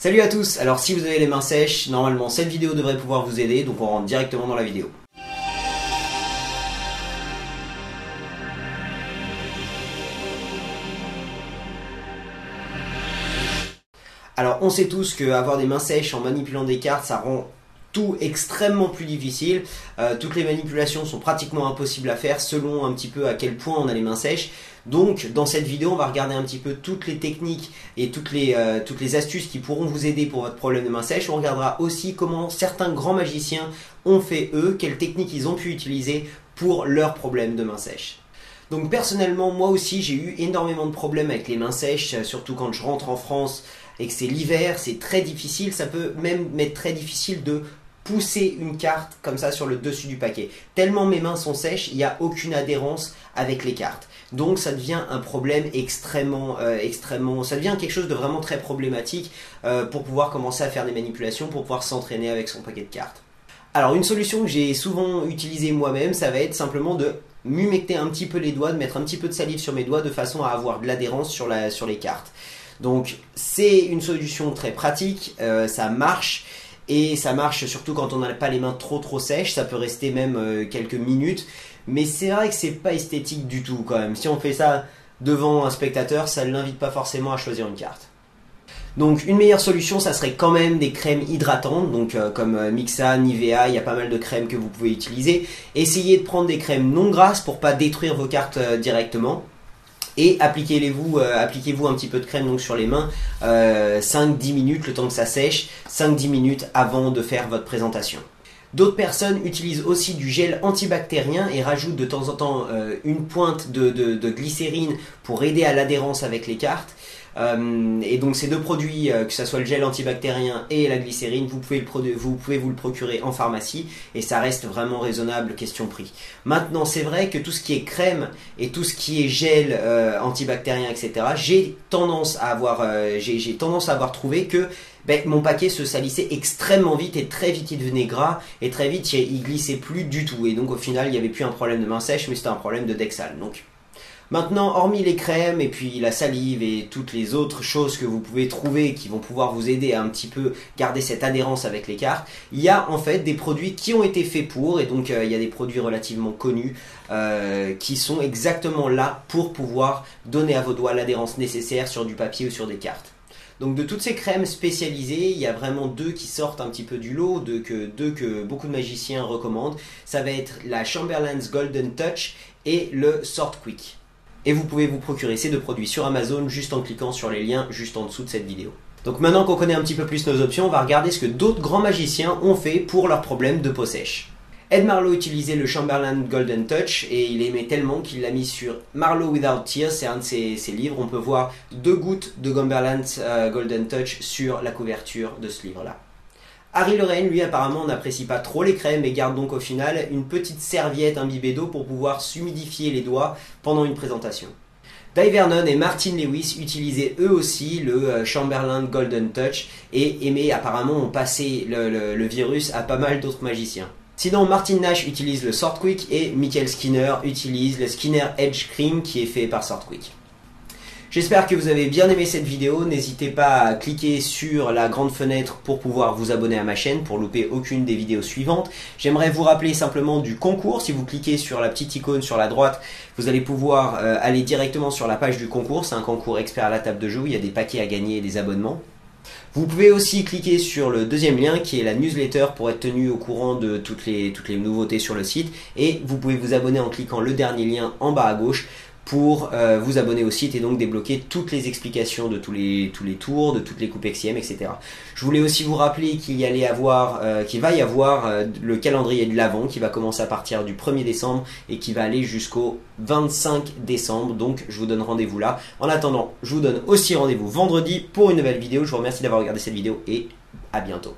Salut à tous, alors si vous avez les mains sèches, normalement cette vidéo devrait pouvoir vous aider, donc on rentre directement dans la vidéo. Alors on sait tous qu'avoir des mains sèches en manipulant des cartes, ça rend tout extrêmement plus difficile. Toutes les manipulations sont pratiquement impossibles à faire selon un petit peu à quel point on a les mains sèches. Donc dans cette vidéo on va regarder un petit peu toutes les techniques et toutes les astuces qui pourront vous aider pour votre problème de mains sèches. On regardera aussi comment certains grands magiciens ont fait eux, quelles techniques ils ont pu utiliser pour leur problème de mains sèches. Donc personnellement moi aussi j'ai eu énormément de problèmes avec les mains sèches, surtout quand je rentre en France et que c'est l'hiver, c'est très difficile, ça peut même être très difficile de pousser une carte comme ça sur le dessus du paquet. Tellement mes mains sont sèches, il n'y a aucune adhérence avec les cartes. Donc ça devient un problème ça devient quelque chose de vraiment très problématique pour pouvoir commencer à faire des manipulations, pour pouvoir s'entraîner avec son paquet de cartes. Alors une solution que j'ai souvent utilisée moi-même, ça va être simplement de m'humecter un petit peu les doigts, de mettre un petit peu de salive sur mes doigts de façon à avoir de l'adhérence sur les cartes. Donc c'est une solution très pratique, ça marche. Et ça marche surtout quand on n'a pas les mains trop sèches, ça peut rester même quelques minutes. Mais c'est vrai que c'est pas esthétique du tout quand même. Si on fait ça devant un spectateur, ça ne l'invite pas forcément à choisir une carte. Donc une meilleure solution, ça serait quand même des crèmes hydratantes, donc comme Mixa, Nivea, il y a pas mal de crèmes que vous pouvez utiliser. Essayez de prendre des crèmes non grasses pour pas détruire vos cartes directement. Et appliquez-vous un petit peu de crème donc sur les mains, 5-10 minutes, le temps que ça sèche, 5-10 minutes avant de faire votre présentation. D'autres personnes utilisent aussi du gel antibactérien et rajoutent de temps en temps une pointe de glycérine pour aider à l'adhérence avec les cartes. Et donc ces deux produits, que ce soit le gel antibactérien et la glycérine, vous pouvez vous le procurer en pharmacie et ça reste vraiment raisonnable question prix. Maintenant c'est vrai que tout ce qui est crème et tout ce qui est gel antibactérien, etc., j'ai tendance à avoir trouvé que mon paquet se salissait extrêmement vite et très vite il devenait gras et très vite il glissait plus du tout et donc au final il n'y avait plus un problème de main sèche mais c'était un problème de deck sale. Donc maintenant, hormis les crèmes et puis la salive et toutes les autres choses que vous pouvez trouver qui vont pouvoir vous aider à un petit peu garder cette adhérence avec les cartes, il y a en fait des produits qui ont été faits pour, et donc il y a des produits relativement connus qui sont exactement là pour pouvoir donner à vos doigts l'adhérence nécessaire sur du papier ou sur des cartes. Donc de toutes ces crèmes spécialisées, il y a vraiment deux qui sortent un petit peu du lot, deux que beaucoup de magiciens recommandent. Ça va être la Chamberlain's Golden Touch et le Sword Quick. Et vous pouvez vous procurer ces deux produits sur Amazon juste en cliquant sur les liens juste en dessous de cette vidéo. Donc maintenant qu'on connaît un petit peu plus nos options, on va regarder ce que d'autres grands magiciens ont fait pour leurs problèmes de peau sèche. Ed Marlowe utilisait le Chamberlain Golden Touch et il aimait tellement qu'il l'a mis sur Marlowe Without Tears, c'est un de ses livres. On peut voir 2 gouttes de Chamberlain Golden Touch sur la couverture de ce livre-là. Harry Lorraine, lui, apparemment n'apprécie pas trop les crèmes et garde donc au final une petite serviette imbibée d'eau pour pouvoir s'humidifier les doigts pendant une présentation. Dave Vernon et Martin Lewis utilisaient eux aussi le Chamberlain Golden Touch et aimaient apparemment passer le virus à pas mal d'autres magiciens. Sinon, Martin Nash utilise le Sword Quick et Michael Skinner utilise le Skinner Edge Cream qui est fait par Sword Quick. J'espère que vous avez bien aimé cette vidéo, n'hésitez pas à cliquer sur la grande fenêtre pour pouvoir vous abonner à ma chaîne pour louper aucune des vidéos suivantes. J'aimerais vous rappeler simplement du concours, si vous cliquez sur la petite icône sur la droite, vous allez pouvoir aller directement sur la page du concours, c'est un concours expert à la table de jeu, il y a des paquets à gagner et des abonnements. Vous pouvez aussi cliquer sur le deuxième lien qui est la newsletter pour être tenu au courant de toutes les nouveautés sur le site et vous pouvez vous abonner en cliquant le dernier lien en bas à gauche pour vous abonner au site et donc débloquer toutes les explications de tous les tours, de toutes les coupes XM, etc. Je voulais aussi vous rappeler qu'il va y avoir le calendrier de l'Avent qui va commencer à partir du 1er décembre et qui va aller jusqu'au 25 décembre. Donc je vous donne rendez-vous là. En attendant, je vous donne aussi rendez-vous vendredi pour une nouvelle vidéo. Je vous remercie d'avoir regardé cette vidéo et à bientôt.